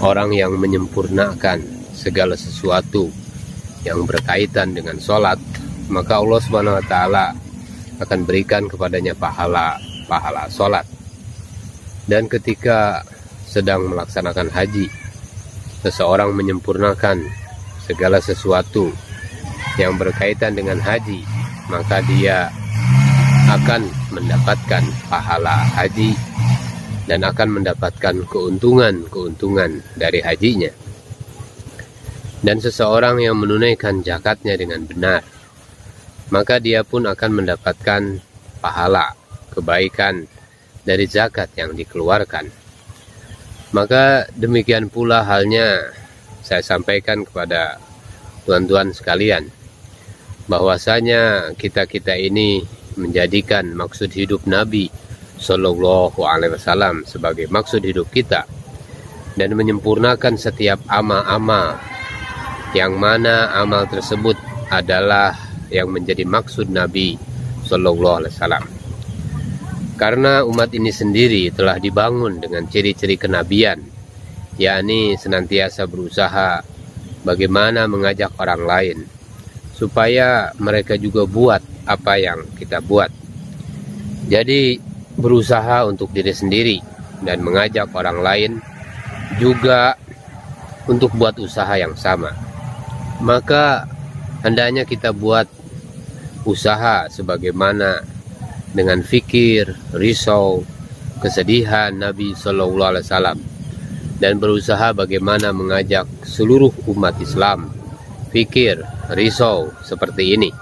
orang yang menyempurnakan segala sesuatu yang berkaitan dengan sholat, maka Allah Subhanahu wa Ta'ala akan berikan kepadanya pahala sholat. Dan ketika sedang melaksanakan haji, seseorang menyempurnakan segala sesuatu yang berkaitan dengan haji, maka dia akan mendapatkan pahala haji dan akan mendapatkan keuntungan dari hajinya. Dan seseorang yang menunaikan zakatnya dengan benar, maka dia pun akan mendapatkan pahala kebaikan dari zakat yang dikeluarkan. Maka demikian pula halnya saya sampaikan kepada tuan-tuan sekalian, bahwasanya kita ini menjadikan maksud hidup Nabi Sallallahu Alaihi Wasallam sebagai maksud hidup kita, dan menyempurnakan setiap amal-amal yang mana amal tersebut adalah yang menjadi maksud Nabi Sallallahu Alaihi Wasallam. Karena umat ini sendiri telah dibangun dengan ciri-ciri kenabian, yakni senantiasa berusaha bagaimana mengajak orang lain supaya mereka juga buat apa yang kita buat. Jadi berusaha untuk diri sendiri dan mengajak orang lain juga untuk buat usaha yang sama. Maka hendaknya kita buat usaha sebagaimana dengan fikir, risau, kesedihan Nabi Sallallahu Alaihi Wasallam, dan berusaha bagaimana mengajak seluruh umat Islam fikir, risau seperti ini,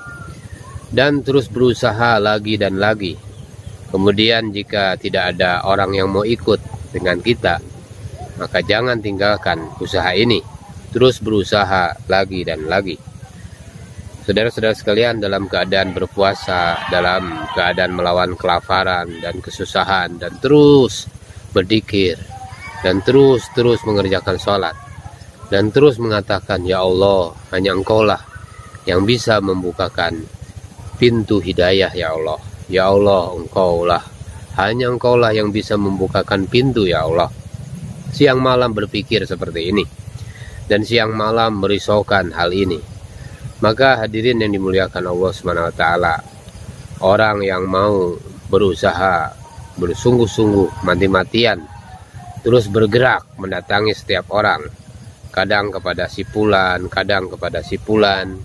dan terus berusaha lagi dan lagi. Kemudian jika tidak ada orang yang mau ikut dengan kita, maka jangan tinggalkan usaha ini, terus berusaha lagi dan lagi. Saudara-saudara sekalian, dalam keadaan berpuasa, dalam keadaan melawan kelaparan dan kesusahan, dan terus berzikir, dan terus mengerjakan sholat, dan terus mengatakan, ya Allah, hanya Engkaulah yang bisa membukakan pintu hidayah, ya Allah. Ya Allah, Engkaulah, hanya Engkaulah yang bisa membukakan pintu, ya Allah. Siang malam berpikir seperti ini, dan siang malam merisaukan hal ini. Maka hadirin yang dimuliakan Allah Subhanahu wa Ta'ala, orang yang mau berusaha bersungguh-sungguh, mati-matian, terus bergerak mendatangi setiap orang, kadang kepada si fulan, kadang kepada si fulan,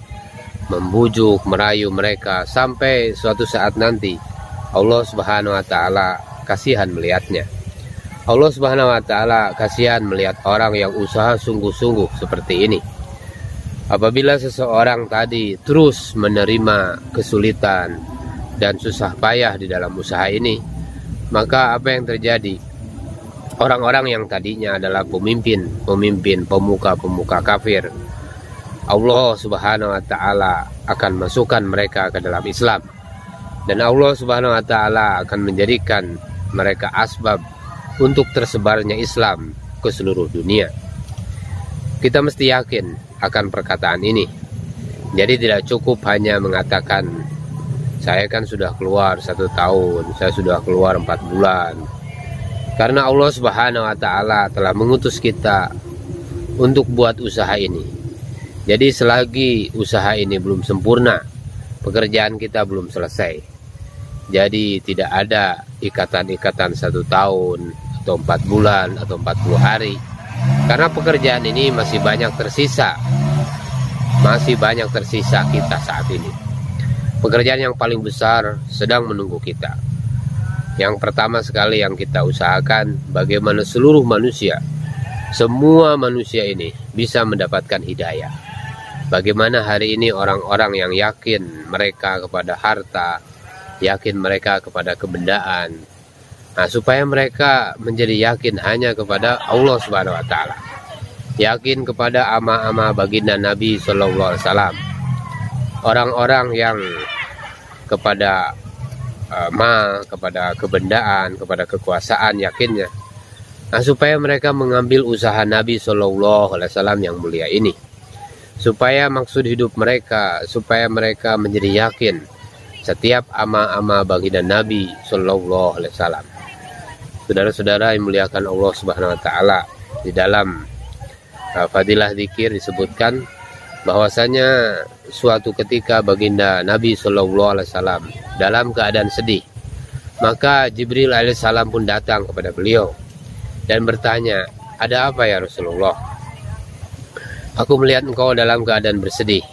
membujuk, merayu mereka, sampai suatu saat nanti Allah Subhanahu wa Ta'ala kasihan melihatnya. Allah Subhanahu wa Ta'ala kasihan melihat orang yang usaha sungguh-sungguh seperti ini. Apabila seseorang tadi terus menerima kesulitan dan susah payah di dalam usaha ini, maka apa yang terjadi? Orang-orang yang tadinya adalah pemimpin, pemuka kafir, Allah Subhanahu wa Ta'ala akan masukkan mereka ke dalam Islam, dan Allah Subhanahu wa Ta'ala akan menjadikan mereka asbab untuk tersebarnya Islam ke seluruh dunia. Kita mesti yakin akan perkataan ini. Jadi tidak cukup hanya mengatakan, saya kan sudah keluar 1 tahun, saya sudah keluar 4 bulan. Karena Allah Subhanahu wa Ta'ala telah mengutus kita untuk buat usaha ini. Jadi selagi usaha ini belum sempurna, pekerjaan kita belum selesai. Jadi tidak ada ikatan-ikatan 1 tahun atau 4 bulan atau 40 hari. Karena pekerjaan ini masih banyak tersisa. Kita saat ini. Pekerjaan yang paling besar sedang menunggu kita. Yang pertama sekali yang kita usahakan, bagaimana seluruh manusia, semua manusia ini bisa mendapatkan hidayah. Bagaimana hari ini orang-orang yang yakin mereka kepada harta, yakin mereka kepada kebendaan, supaya mereka menjadi yakin hanya kepada Allah Subhanahu wa Ta'ala, yakin kepada ama-ama baginda Nabi Sallallahu Alaihi Wasallam. Orang-orang yang kepada kepada kebendaan, kepada kekuasaan yakinnya, supaya mereka mengambil usaha Nabi Sallallahu Alaihi Wasallam yang mulia ini, supaya maksud hidup mereka, supaya mereka menjadi yakin setiap ama-ama baginda Nabi Sallallahu Alaihi Wasallam. Saudara-saudara yang muliakan Allah Subhanahu wa Ta'ala, di dalam fadilah zikir disebutkan bahwasanya suatu ketika baginda Nabi Shallallahu Alaihi Wasallam dalam keadaan sedih, maka Jibril alaihissalam pun datang kepada beliau dan bertanya, ada apa ya Rasulullah? Aku melihat engkau dalam keadaan bersedih.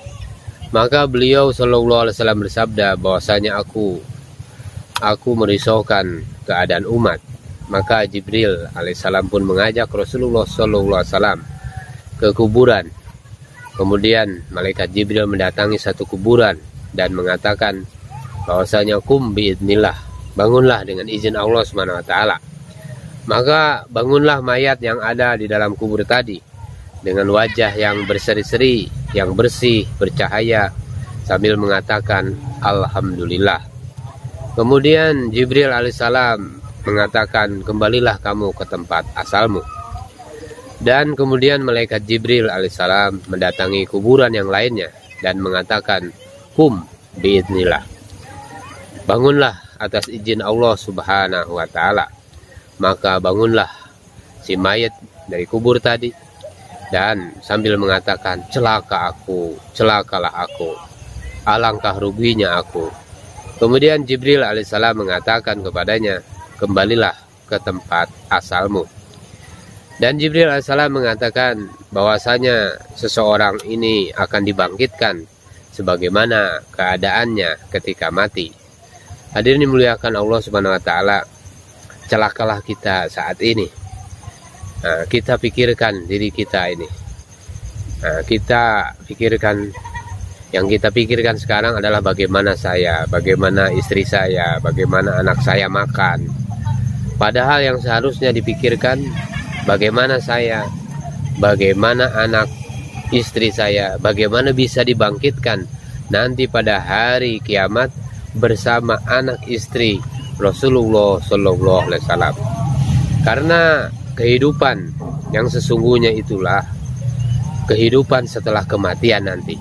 Maka beliau Shallallahu Alaihi Wasallam bersabda bahwasanya aku merisaukan keadaan umat. Maka Jibril alaihissalam pun mengajak Rasulullah Shallallahu Alaihi Wasallam ke kuburan. Kemudian malaikat Jibril mendatangi satu kuburan dan mengatakan bahwasanya kum biidnillah, bangunlah dengan izin Allah Subhanahu wa taala. Maka bangunlah mayat yang ada di dalam kubur tadi dengan wajah yang berseri-seri, yang bersih, bercahaya, sambil mengatakan alhamdulillah. Kemudian Jibril alaihissalam mengatakan, kembalilah kamu ke tempat asalmu. Dan kemudian malaikat Jibril alaihissalam mendatangi kuburan yang lainnya dan mengatakan, kum biidnillah, bangunlah atas izin Allah Subhanahu wa taala. Maka bangunlah si mayat dari kubur tadi dan sambil mengatakan, celakalah aku, alangkah ruginya aku. Kemudian Jibril alaihissalam mengatakan kepadanya, kembalilah ke tempat asalmu. Dan Jibril alaihissalam mengatakan bahwasanya seseorang ini akan dibangkitkan sebagaimana keadaannya ketika mati. Hadirin dimuliakan Allah Subhanahu wa taala, celakalah kita saat ini. Kita pikirkan diri kita ini. Yang kita pikirkan sekarang adalah bagaimana saya, bagaimana istri saya, bagaimana anak saya makan. Padahal yang seharusnya dipikirkan bagaimana saya, bagaimana anak istri saya, bagaimana bisa dibangkitkan nanti pada hari kiamat bersama anak istri Rasulullah Shallallahu Alaihi Wasallam. Karena kehidupan yang sesungguhnya itulah kehidupan setelah kematian nanti.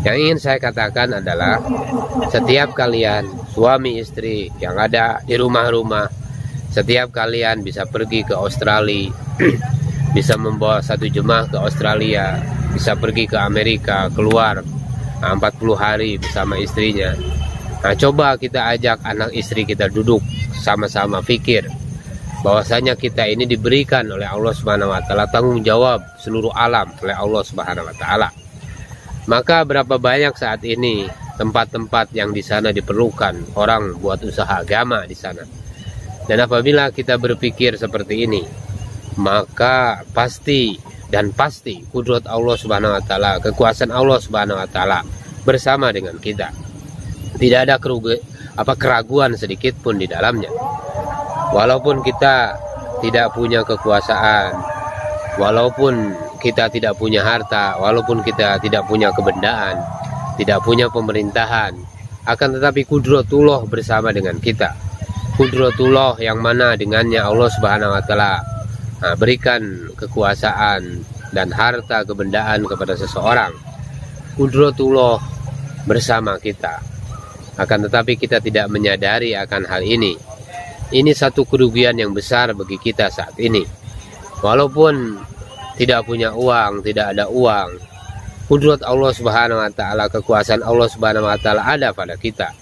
Yang ingin saya katakan adalah setiap kalian suami istri yang ada di rumah-rumah, setiap kalian bisa pergi ke Australia, bisa membawa satu jemaah ke Australia, bisa pergi ke Amerika, keluar 40 hari bersama istrinya. Coba kita ajak anak istri kita duduk sama-sama pikir bahwasanya kita ini diberikan oleh Allah Subhanahu wa taala tanggung jawab seluruh alam oleh Allah Subhanahu wa taala. Maka berapa banyak saat ini tempat-tempat yang di sana diperlukan orang buat usaha agama di sana. Dan apabila kita berpikir seperti ini, maka pasti kudrat Allah Subhanahu wa taala, kekuasaan Allah Subhanahu wa taala bersama dengan kita. Tidak ada keraguan sedikit pun di dalamnya. Walaupun kita tidak punya kekuasaan, walaupun kita tidak punya harta, walaupun kita tidak punya kebendaan, tidak punya pemerintahan, akan tetapi kudratullah bersama dengan kita. Kudratullah yang mana dengannya Allah Subhanahu wa taala berikan kekuasaan dan harta kebendaan kepada seseorang. Kudratullah bersama kita. Akan tetapi kita tidak menyadari akan hal ini. Ini satu kerugian yang besar bagi kita saat ini. Walaupun tidak punya uang, tidak ada uang, kudrat Allah Subhanahu wa taala, kekuasaan Allah Subhanahu wa taala ada pada kita.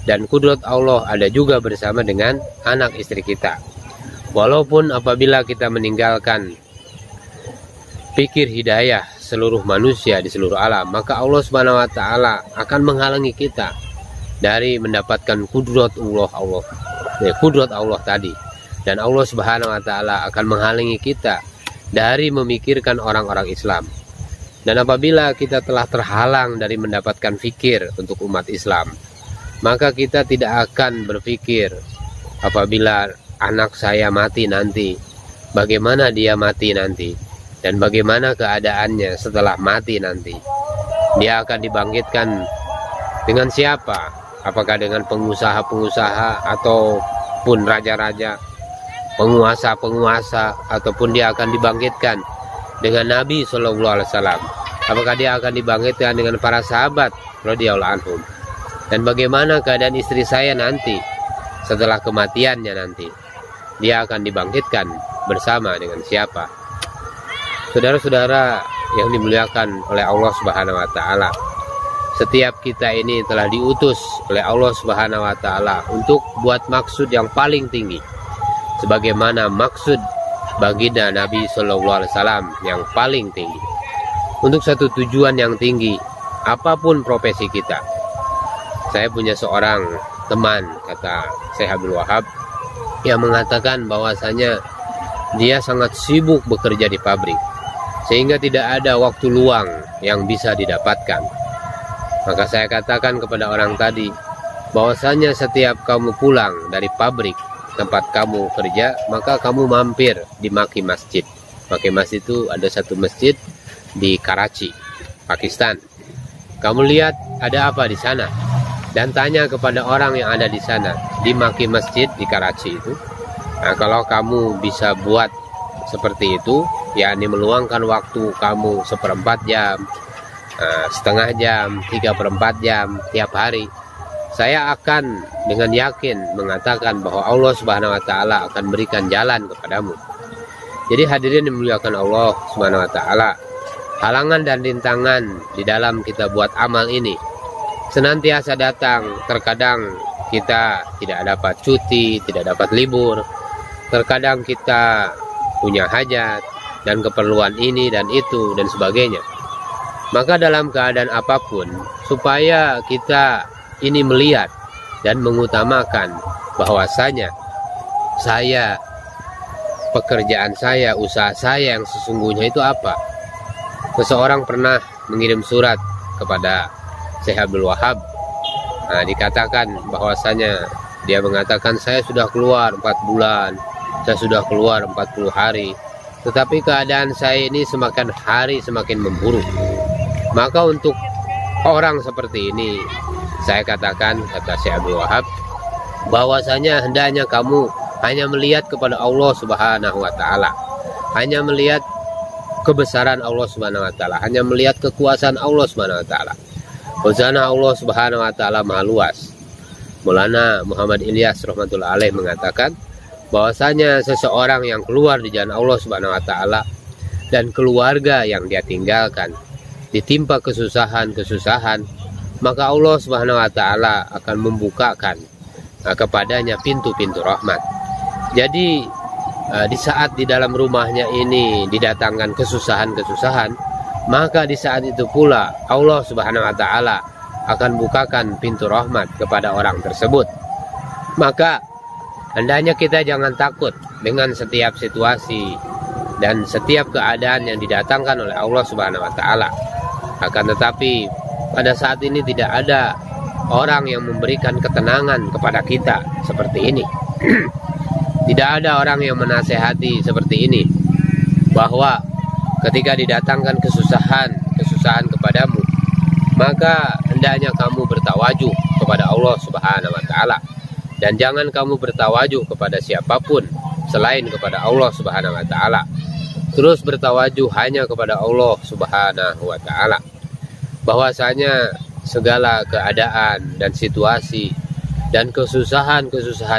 Dan kudrat Allah ada juga bersama dengan anak istri kita. Walaupun apabila kita meninggalkan pikir hidayah seluruh manusia di seluruh alam, maka Allah Subhanahu wa taala akan menghalangi kita dari mendapatkan kudrat Allah tadi. Dan Allah Subhanahu wa taala akan menghalangi kita dari memikirkan orang-orang Islam. Dan apabila kita telah terhalang dari mendapatkan fikir untuk umat Islam, maka kita tidak akan berpikir apabila anak saya mati nanti, bagaimana dia mati nanti, dan bagaimana keadaannya setelah mati nanti. Dia akan dibangkitkan dengan siapa? Apakah dengan pengusaha-pengusaha ataupun raja-raja, penguasa-penguasa, ataupun dia akan dibangkitkan dengan Nabi Shallallahu Alaihi Wasallam? Apakah dia akan dibangkitkan dengan para sahabat radhiyallahu anhum? Dan bagaimana keadaan istri saya nanti setelah kematiannya nanti? Dia akan dibangkitkan bersama dengan siapa? Saudara-saudara yang dimuliakan oleh Allah Subhanahu wa taala, setiap kita ini telah diutus oleh Allah Subhanahu wa taala untuk buat maksud yang paling tinggi, sebagaimana maksud baginda Nabi Shallallahu Alaihi Wasallam yang paling tinggi, untuk satu tujuan yang tinggi, apapun profesi kita. Saya punya seorang teman, kata Syekh Abdul Wahab, yang mengatakan bahwasanya dia sangat sibuk bekerja di pabrik, sehingga tidak ada waktu luang yang bisa didapatkan. Maka saya katakan kepada orang tadi, bahwasanya setiap kamu pulang dari pabrik tempat kamu kerja, maka kamu mampir di Maki Masjid. Maki Masjid itu ada satu masjid di Karachi, Pakistan. Kamu lihat ada apa di sana, dan tanya kepada orang yang ada di sana, di Maki Masjid di Karachi itu. Nah, kalau kamu bisa buat seperti itu, yakni meluangkan waktu kamu 1/4 jam, setengah jam, 3/4 jam tiap hari, saya akan dengan yakin mengatakan bahwa Allah Subhanahu wa taala akan berikan jalan kepadamu. Jadi hadirin dimuliakan Allah Subhanahu wa taala, halangan dan rintangan di dalam kita buat amal ini senantiasa datang. Terkadang kita tidak dapat cuti, tidak dapat libur. Terkadang kita punya hajat dan keperluan ini dan itu dan sebagainya. Maka dalam keadaan apapun, supaya kita ini melihat dan mengutamakan bahwasanya pekerjaan saya, usaha saya yang sesungguhnya itu apa. Seseorang pernah mengirim surat kepada Syekh Abdul Wahab. Nah, dikatakan bahwasanya dia mengatakan, saya sudah keluar 4 bulan, saya sudah keluar 40 hari, tetapi keadaan saya ini semakin hari semakin memburuk. Maka untuk orang seperti ini, saya katakan, kata Syekh Abdul Wahab, bahwasanya hendaknya kamu hanya melihat kepada Allah Subhanahu wa taala, hanya melihat kebesaran Allah Subhanahu wa taala, hanya melihat kekuasaan Allah Subhanahu wa taala. Khazanah Allah Subhanahu wa taala maha luas. Maulana Muhammad Ilyas rahmatullah alaih mengatakan bahwasanya seseorang yang keluar di jalan Allah Subhanahu wa taala dan keluarga yang dia tinggalkan ditimpa kesusahan, maka Allah Subhanahu wa taala akan membukakan kepadanya pintu-pintu rahmat. Jadi di saat di dalam rumahnya ini didatangkan kesusahan, maka di saat itu pula Allah Subhanahu wa taala akan bukakan pintu rahmat kepada orang tersebut. Maka hendaknya kita jangan takut dengan setiap situasi dan setiap keadaan yang didatangkan oleh Allah Subhanahu wa taala. Akan tetapi pada saat ini tidak ada orang yang memberikan ketenangan kepada kita seperti ini. Tidak ada orang yang menasehati seperti ini, bahwa ketika didatangkan kesusahan kepadamu, maka hendaknya kamu bertawajuh kepada Allah Subhanahu wa taala, dan jangan kamu bertawajuh kepada siapapun selain kepada Allah Subhanahu wa taala. Terus bertawajuh hanya kepada Allah Subhanahu wa taala. Bahwasanya segala keadaan dan situasi dan kesusahan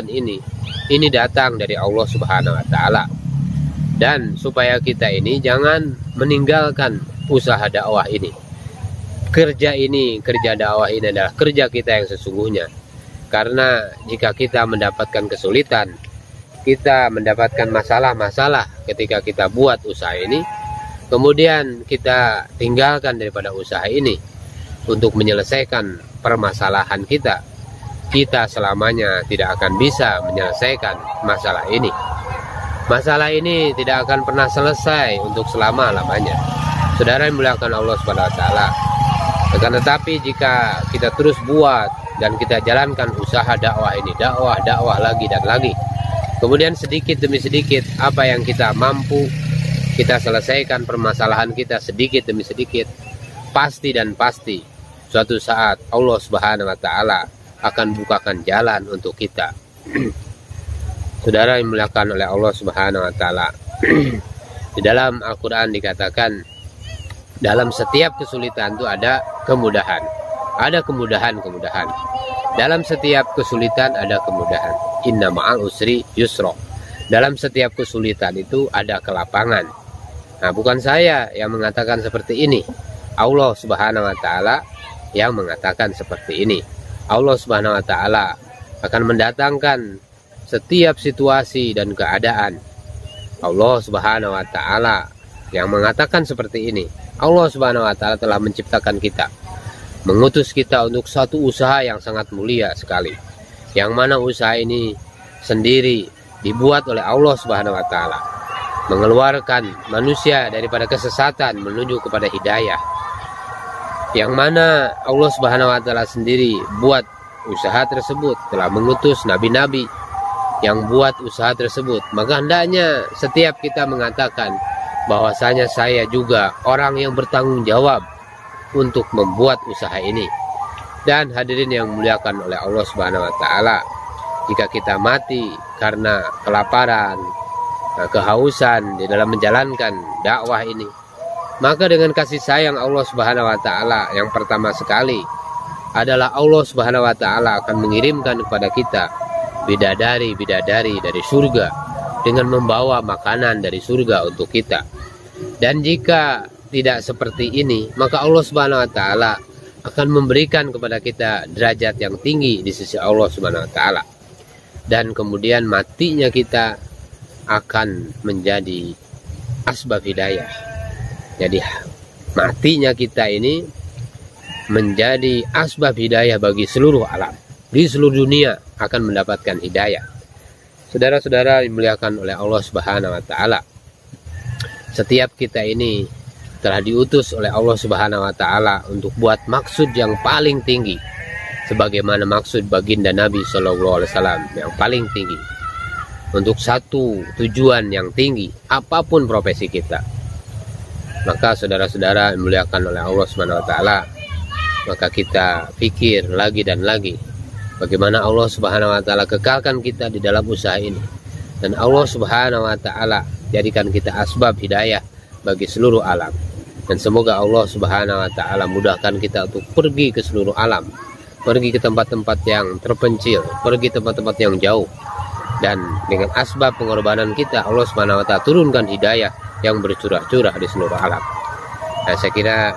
ini datang dari Allah Subhanahu wa taala. Dan supaya kita ini jangan meninggalkan usaha dakwah ini. Kerja dakwah ini adalah kerja kita yang sesungguhnya. Karena jika kita mendapatkan kesulitan, kita mendapatkan masalah-masalah ketika kita buat usaha ini, kemudian kita tinggalkan daripada usaha ini untuk menyelesaikan permasalahan kita, kita selamanya tidak akan bisa menyelesaikan masalah ini. Masalah ini tidak akan pernah selesai untuk selama-lamanya. Saudara yang dimuliakan Allah Subhanahu wa taala. Akan tetapi jika kita terus buat dan kita jalankan usaha dakwah ini, dakwah lagi dan lagi, kemudian sedikit demi sedikit apa yang kita mampu kita selesaikan permasalahan kita sedikit demi sedikit, pasti suatu saat Allah Subhanahu wa taala akan bukakan jalan untuk kita. Saudara yang dimuliakan oleh Allah Subhanahu wa taala. Di dalam Al-Qur'an dikatakan dalam setiap kesulitan itu ada kemudahan. Ada kemudahan. Dalam setiap kesulitan ada kemudahan. Inna ma'al usri yusra. Dalam setiap kesulitan itu ada kelapangan. Nah, bukan saya yang mengatakan seperti ini. Allah Subhanahu wa taala yang mengatakan seperti ini. Allah Subhanahu wa taala akan mendatangkan setiap situasi dan keadaan. Allah Subhanahu wa taala yang mengatakan seperti ini. Allah Subhanahu wa taala telah menciptakan kita, mengutus kita untuk satu usaha yang sangat mulia sekali, yang mana usaha ini sendiri dibuat oleh Allah Subhanahu wa taala, mengeluarkan manusia daripada kesesatan menuju kepada hidayah, yang mana Allah Subhanahu wa taala sendiri buat usaha tersebut, telah mengutus nabi-nabi yang buat usaha tersebut. Maka hendaknya setiap kita mengatakan bahwasanya saya juga orang yang bertanggung jawab untuk membuat usaha ini. Dan hadirin yang dimuliakan oleh Allah Subhanahu wa taala, jika kita mati karena kelaparan, kehausan di dalam menjalankan dakwah ini, maka dengan kasih sayang Allah Subhanahu wa taala, yang pertama sekali adalah Allah Subhanahu wa taala akan mengirimkan kepada kita bidadari-bidadari dari surga dengan membawa makanan dari surga untuk kita. Dan jika tidak seperti ini, maka Allah Subhanahu wa taala akan memberikan kepada kita derajat yang tinggi di sisi Allah Subhanahu wa taala. Dan kemudian matinya kita akan menjadi asbab hidayah. Jadi matinya kita ini menjadi asbab hidayah bagi seluruh alam. Di seluruh dunia akan mendapatkan hidayah. Saudara-saudara dimuliakan oleh Allah Subhanahu wa taala, setiap kita ini telah diutus oleh Allah Subhanahu wa taala untuk buat maksud yang paling tinggi, sebagaimana maksud baginda Nabi Shallallahu alaihi wasallam yang paling tinggi, untuk satu tujuan yang tinggi, apapun profesi kita. Maka saudara-saudara dimuliakan oleh Allah Subhanahu wa taala, maka kita pikir lagi dan lagi bagaimana Allah Subhanahu wa taala kekalkan kita di dalam usaha ini, dan Allah Subhanahu wa taala jadikan kita asbab hidayah bagi seluruh alam. Dan semoga Allah Subhanahu wa taala mudahkan kita untuk pergi ke seluruh alam, pergi ke tempat-tempat yang terpencil, pergi tempat-tempat yang jauh, dan dengan asbab pengorbanan kita Allah Subhanahu wa taala turunkan hidayah yang bercurah-curah di seluruh alam. Nah, saya kira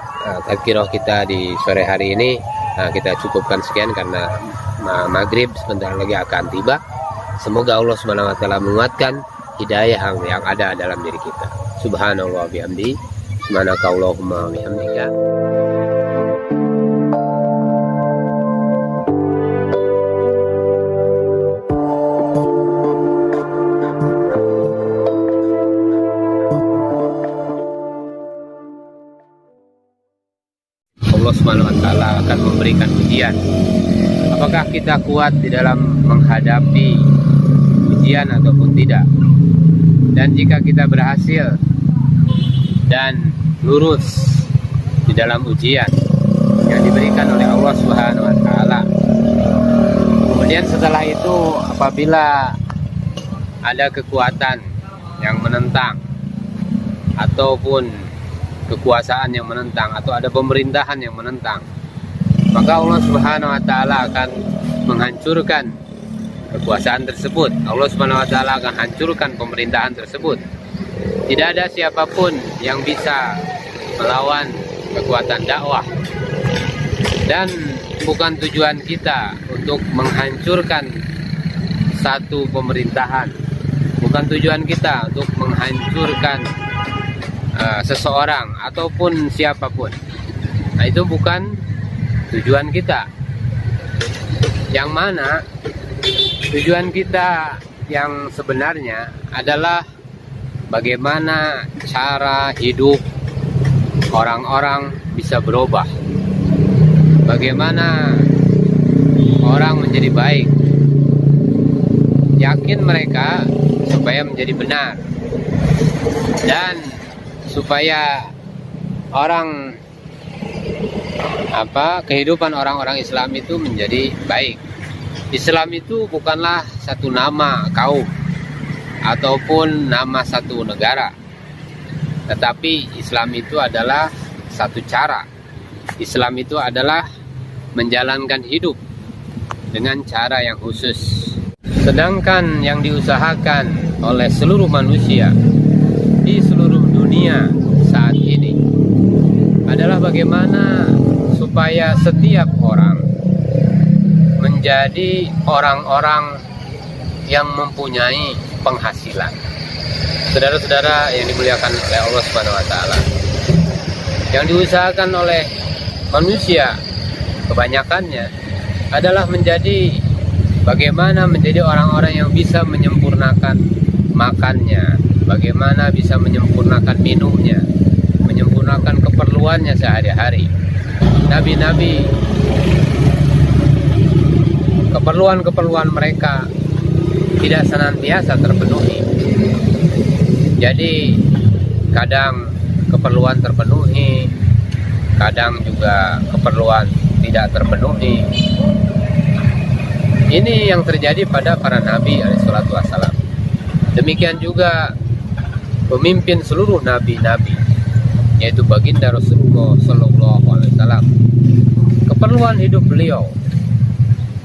tazkirah kita di sore hari ini kita cukupkan sekian karena maghrib sebentar lagi akan tiba. Semoga Allah Subhanahu wa taala menguatkan hidayah yang ada dalam diri kita. Subhanallah bihamdi, subhanakallahumma bihamdika. Allah Subhanahu wa taala akan memberikan ujian. Apakah kita kuat di dalam menghadapi ujian ataupun tidak? Dan jika kita berhasil dan lurus di dalam ujian yang diberikan oleh Allah Subhanahu wa taala, kemudian setelah itu apabila ada kekuatan yang menentang ataupun kekuasaan yang menentang, atau ada pemerintahan yang menentang, maka Allah Subhanahu wa taala akan menghancurkan kekuasaan tersebut. Allah Subhanahu wa taala akan hancurkan pemerintahan tersebut. Tidak ada siapapun yang bisa melawan kekuatan dakwah. Dan bukan tujuan kita untuk menghancurkan satu pemerintahan, bukan tujuan kita untuk menghancurkan seseorang ataupun siapapun. Nah, itu bukan tujuan kita. Yang mana tujuan kita yang sebenarnya adalah bagaimana cara hidup orang-orang bisa berubah, bagaimana orang menjadi baik, yakin mereka supaya menjadi benar, dan supaya kehidupan orang-orang Islam itu menjadi baik. Islam itu bukanlah satu nama kaum ataupun nama satu negara, tetapi Islam itu adalah satu cara. Islam itu adalah menjalankan hidup dengan cara yang khusus. Sedangkan yang diusahakan oleh seluruh manusia di seluruh dunia dunia saat ini adalah bagaimana supaya setiap orang menjadi orang-orang yang mempunyai penghasilan. Saudara-saudara yang dimuliakan oleh Allah Subhanahu wa taala, yang diusahakan oleh manusia kebanyakannya adalah menjadi bagaimana menjadi orang-orang yang bisa menyempurnakan makannya, bagaimana bisa menyempurnakan minumnya, menyempurnakan keperluannya sehari-hari. Nabi-nabi, keperluan-keperluan mereka tidak senantiasa terpenuhi. Jadi kadang keperluan terpenuhi, kadang juga keperluan tidak terpenuhi. Ini yang terjadi pada para nabi alaihissalatu wassalam. Demikian juga pemimpin seluruh nabi-nabi, yaitu baginda Rasulullah Sallallahu Alaihi Wasallam. Keperluan hidup beliau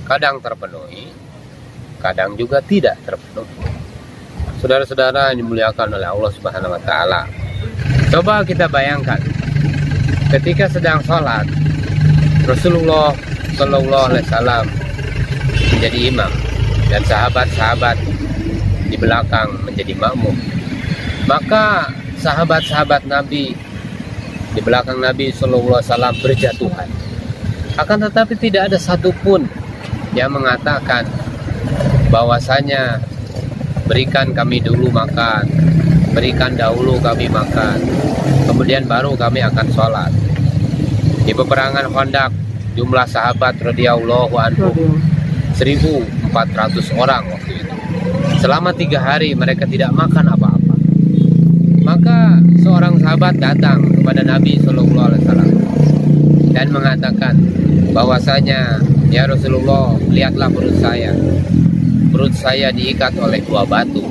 kadang terpenuhi, kadang juga tidak terpenuhi. Saudara-saudara yang dimuliakan oleh Allah Subhanahu wa taala, coba kita bayangkan ketika sedang sholat, Rasulullah Sallallahu Alaihi Wasallam menjadi imam dan sahabat-sahabat di belakang menjadi makmum. Maka sahabat-sahabat Nabi di belakang Nabi Sallallahu Alaihi Wasallam berjatuhan. Akan tetapi tidak ada satupun yang mengatakan bahwasanya berikan kami dulu makan, berikan dahulu kami makan, kemudian baru kami akan sholat. Di peperangan Khandaq, jumlah sahabat radhiyallahu anhu 1.400 orang waktu itu. Selama 3 hari mereka tidak makan apa-apa. Maka seorang sahabat datang kepada Nabi Sallallahu Alaihi Wasallam dan mengatakan bahwasanya, ya Rasulullah, lihatlah perut saya. Perut saya diikat oleh 2 batu.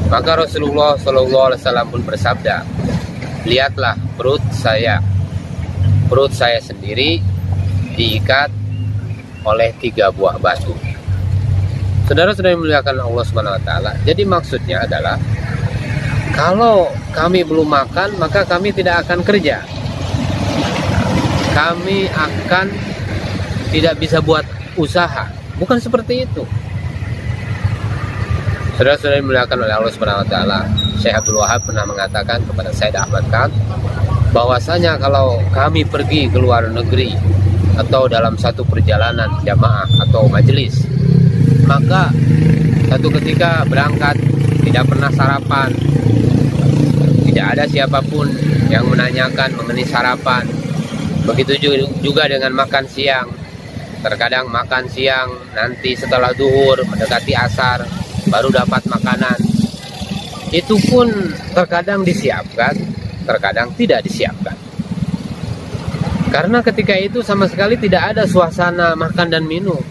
Maka Rasulullah Sallallahu Alaihi Wasallam pun bersabda, lihatlah perut saya sendiri diikat oleh 3 buah batu. Saudara-saudara yang dimuliakan Allah Subhanahu wa taala, jadi maksudnya adalah kalau kami belum makan, maka kami tidak akan kerja. Kami akan tidak bisa buat usaha. Bukan seperti itu. Saudara-saudara yang dimuliakan oleh Allah Subhanahu wa taala, Syekh Abdul Wahab pernah mengatakan kepada Said Ahmad Khan bahwasanya kalau kami pergi ke luar negeri atau dalam satu perjalanan jamaah atau majelis, maka satu ketika berangkat tidak pernah sarapan, tidak ada siapapun yang menanyakan mengenai sarapan. Begitu juga dengan makan siang. Terkadang makan siang nanti setelah zuhur mendekati asar baru dapat makanan. Itu pun terkadang disiapkan, terkadang tidak disiapkan. Karena ketika itu sama sekali tidak ada suasana makan dan minum.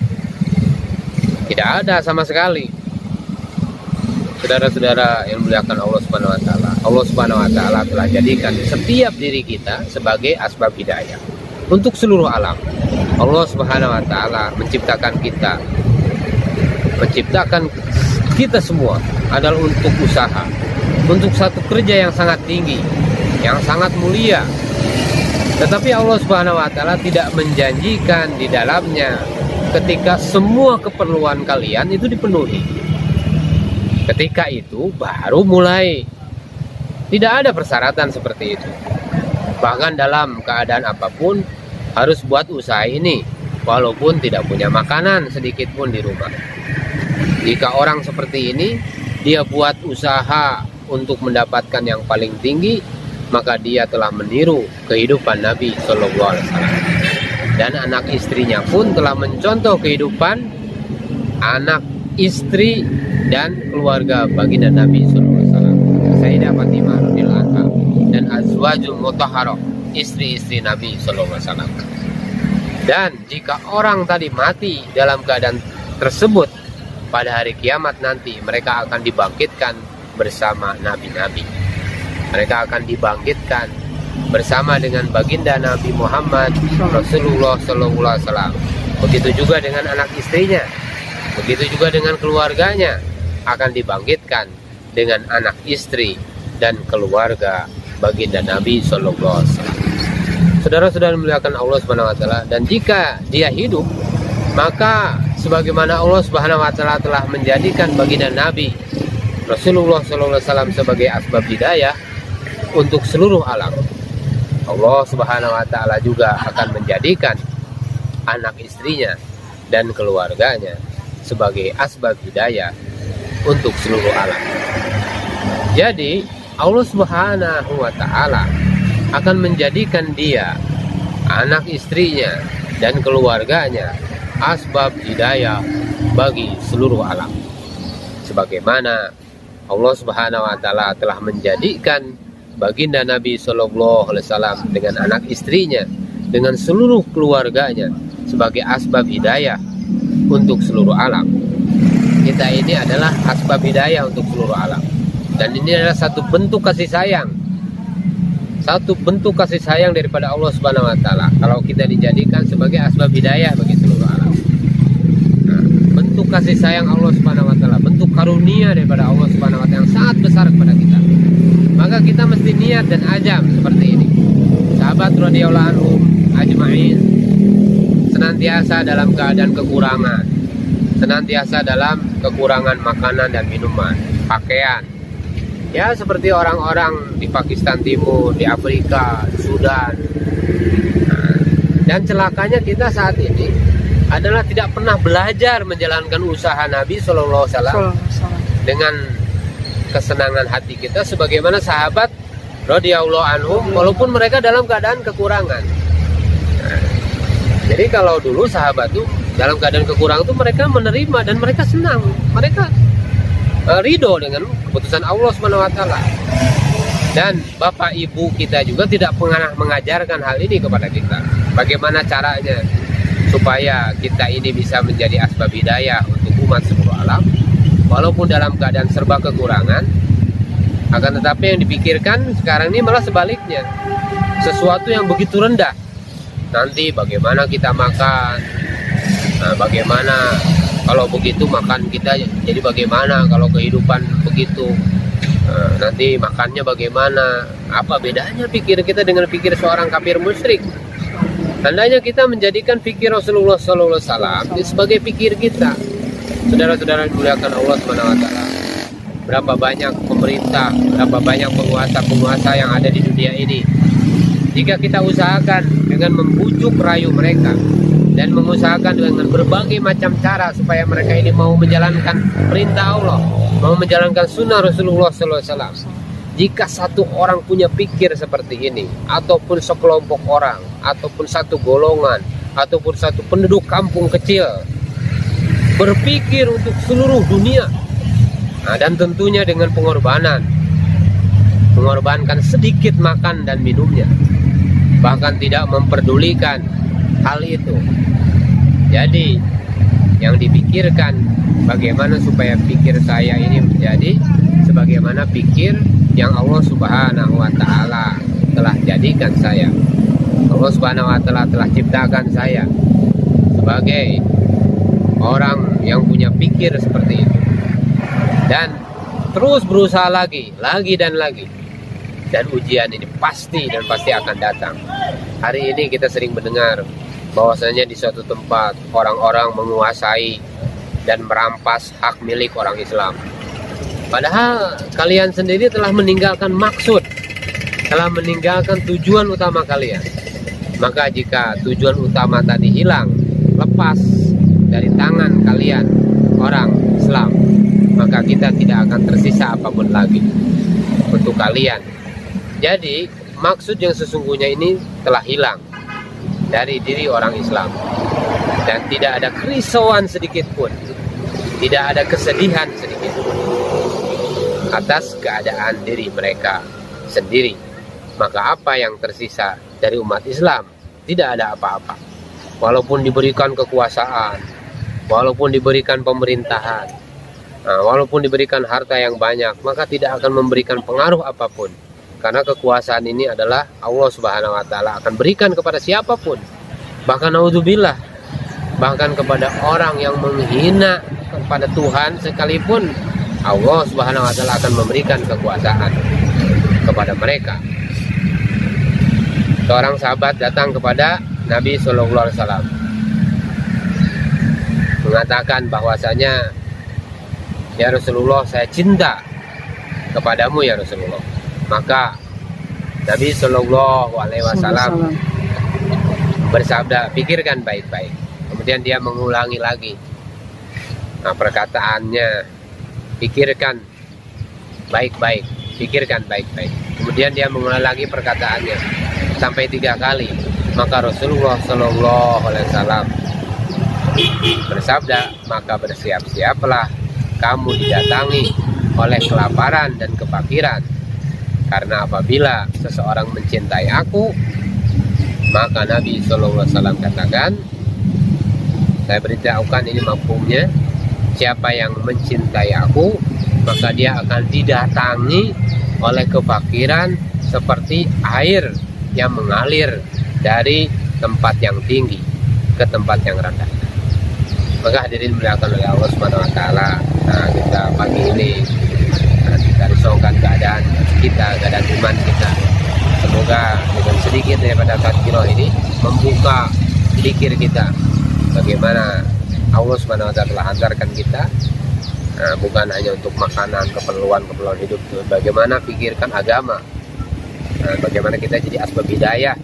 Tidak ada sama sekali. Saudara-saudara yang dimuliakan Allah Subhanahu wa taala, Allah Subhanahu wa taala telah jadikan setiap diri kita sebagai asbab hidayah untuk seluruh alam. Allah Subhanahu wa taala menciptakan kita semua adalah untuk usaha, untuk satu kerja yang sangat tinggi, yang sangat mulia. Tetapi Allah Subhanahu wa taala tidak menjanjikan di dalamnya ketika semua keperluan kalian itu dipenuhi. Ketika itu baru mulai. Tidak ada persyaratan seperti itu. Bahkan dalam keadaan apapun harus buat usaha ini, walaupun tidak punya makanan sedikit pun di rumah. Jika orang seperti ini, dia buat usaha untuk mendapatkan yang paling tinggi, maka dia telah meniru kehidupan Nabi Sallallahu Alaihi Wasallam. Dan anak istrinya pun telah mencontoh kehidupan anak istri dan keluarga baginda Nabi Sallallahu Alaihi Wasallam, Sayyidah Fatimah radhiyallahu anha dan azwajul mutahharah, istri-istri Nabi Sallallahu Alaihi Wasallam. Dan jika orang tadi mati dalam keadaan tersebut, pada hari kiamat nanti mereka akan dibangkitkan bersama nabi-nabi. Mereka akan dibangkitkan bersama dengan baginda Nabi Muhammad Rasulullah Sallallahu Alaihi Wasallam. Begitu juga dengan anak istrinya, begitu juga dengan keluarganya, akan dibangkitkan dengan anak istri dan keluarga baginda Nabi Sallallahu Alaihi Wasallam. Saudara-saudara memuliakan Allah Subhanahu Wa Taala, dan jika dia hidup, maka sebagaimana Allah Subhanahu Wa Taala telah menjadikan baginda Nabi Rasulullah Sallallahu Alaihi Wasallam sebagai asbab hidayah untuk seluruh alam, Allah Subhanahu Wa Taala juga akan menjadikan anak istrinya dan keluarganya sebagai asbab hidayah untuk seluruh alam. Jadi Allah Subhanahu Wa Taala akan menjadikan dia, anak istrinya, dan keluarganya asbab hidayah bagi seluruh alam. Sebagaimana Allah Subhanahu Wa Taala telah menjadikan baginda Nabi Sallallahu Alaihi Wasallam dengan anak istrinya, dengan seluruh keluarganya sebagai asbab hidayah untuk seluruh alam. Kita ini adalah asbab hidayah untuk seluruh alam, dan ini adalah satu bentuk kasih sayang. Satu bentuk kasih sayang daripada Allah Subhanahu Wa Taala kalau kita dijadikan sebagai asbab hidayah bagi seluruh alam. Nah, bentuk kasih sayang Allah Subhanahu Wa Taala, bentuk karunia daripada Allah Subhanahu Wa Taala yang sangat besar kepada kita. Maka kita mesti niat dan azam seperti ini. Sahabat radhiyallahu anhum ajma'in senantiasa dalam keadaan kekurangan, senantiasa dalam kekurangan makanan dan minuman, pakaian. Ya, seperti orang-orang di Pakistan Timur, di Afrika, di Sudan. Nah, dan celakanya kita saat ini adalah tidak pernah belajar menjalankan usaha Nabi Sallallahu Alaihi Wasallam dengan kesenangan hati kita sebagaimana sahabat radhiyallahu anhum, walaupun mereka dalam keadaan kekurangan. Nah, jadi kalau dulu sahabat tuh dalam keadaan kekurangan tuh mereka menerima dan mereka senang, mereka ridho dengan keputusan Allah Subhanahu Wa Taala. Dan bapak ibu kita juga tidak pernah mengajarkan hal ini kepada kita. Bagaimana caranya supaya kita ini bisa menjadi asbab hidayah untuk umat seluruh alam, walaupun dalam keadaan serba kekurangan. Akan tetapi yang dipikirkan sekarang ini malah sebaliknya, sesuatu yang begitu rendah. Nanti bagaimana kita makan, nah, bagaimana kalau begitu makan kita jadi bagaimana, kalau kehidupan begitu nanti makannya bagaimana, apa bedanya pikir kita dengan pikir seorang kafir musyrik. Tandanya kita menjadikan pikir Rasulullah SAW sebagai pikir kita. Saudara-saudara dimuliakan Allah Subhanahu Wa Taala, berapa banyak pemerintah, berapa banyak penguasa-penguasa yang ada di dunia ini, jika kita usahakan dengan membujuk rayu mereka dan mengusahakan dengan berbagai macam cara supaya mereka ini mau menjalankan perintah Allah, mau menjalankan sunnah Rasulullah SAW. Jika satu orang punya pikir seperti ini, ataupun sekelompok orang, ataupun satu golongan, ataupun satu penduduk kampung kecil berpikir untuk seluruh dunia, nah, dan tentunya dengan mengorbankan sedikit makan dan minumnya, bahkan tidak memperdulikan hal itu. Jadi yang dipikirkan bagaimana supaya pikir saya ini menjadi sebagaimana pikir yang Allah Subhanahu Wa Taala telah jadikan saya. Allah Subhanahu Wa Taala telah ciptakan saya sebagai orang yang punya pikir seperti itu, dan terus berusaha lagi dan lagi. Dan ujian ini pasti akan datang. Hari ini kita sering mendengar bahwasanya di suatu tempat orang-orang menguasai dan merampas hak milik orang Islam. Padahal kalian sendiri telah meninggalkan maksud, telah meninggalkan tujuan utama kalian. Maka jika tujuan utama tadi hilang, lepas dari tangan kalian orang Islam, maka kita tidak akan tersisa apapun lagi untuk kalian. Jadi maksud yang sesungguhnya ini telah hilang dari diri orang Islam, dan tidak ada kerisauan sedikit pun, tidak ada kesedihan sedikit pun atas keadaan diri mereka sendiri. Maka apa yang tersisa dari umat Islam? Tidak ada apa-apa. Walaupun diberikan kekuasaan, walaupun diberikan pemerintahan, walaupun diberikan harta yang banyak, maka tidak akan memberikan pengaruh apapun. Karena kekuasaan ini adalah Allah Subhanahu Wa Taala akan berikan kepada siapapun. Bahkan naudzubillah, bahkan kepada orang yang menghina kepada Tuhan sekalipun, Allah Subhanahu Wa Taala akan memberikan kekuasaan. kepada mereka. Seorang sahabat datang kepada Nabi Shallallahu Alaihi Wasallam mengatakan bahwasanya, ya Rasulullah, saya cinta kepadamu ya Rasulullah. Maka Nabi Shallallahu Alaihi Wasallam bersabda, pikirkan baik-baik. Kemudian dia mengulangi lagi perkataannya, pikirkan baik-baik, pikirkan baik-baik. Kemudian dia mengulangi lagi perkataannya sampai 3 kali. Maka Rasulullah Shallallahu Alaihi Wasallam bersabda, maka bersiap-siaplah kamu didatangi oleh kelaparan dan kefakiran, karena apabila seseorang mencintai aku, maka Nabi Shallallahu Alaihi Wasallam katakan, saya beritahukan ini mafhumnya, siapa yang mencintai aku, maka dia akan didatangi oleh kefakiran seperti air yang mengalir dari tempat yang tinggi ke tempat yang rendah. Maka hadirin dimuliakan oleh Allah Subhanahu wa taala. Nah, kita pagi ini kita risaukan keadaan kita, keadaan iman kita. Semoga dengan sedikit daripada tadzkirah ini membuka pikir kita bagaimana Allah Subhanahu wa taala telah hantarkan kita, bukan hanya untuk makanan, keperluan hidup, bagaimana pikirkan agama. Bagaimana kita jadi asbab hidayah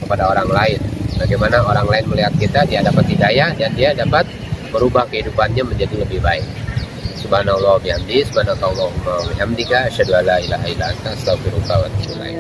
kepada orang lain. Bagaimana orang lain melihat kita, dia dapat hidayah dan dia dapat merubah kehidupannya menjadi lebih baik. Subhanallah bihamdi, subhanakallahumma wa bihamdika, asyhadu an la ilaha illa anta, astaghfiruka wa atubu ilaik.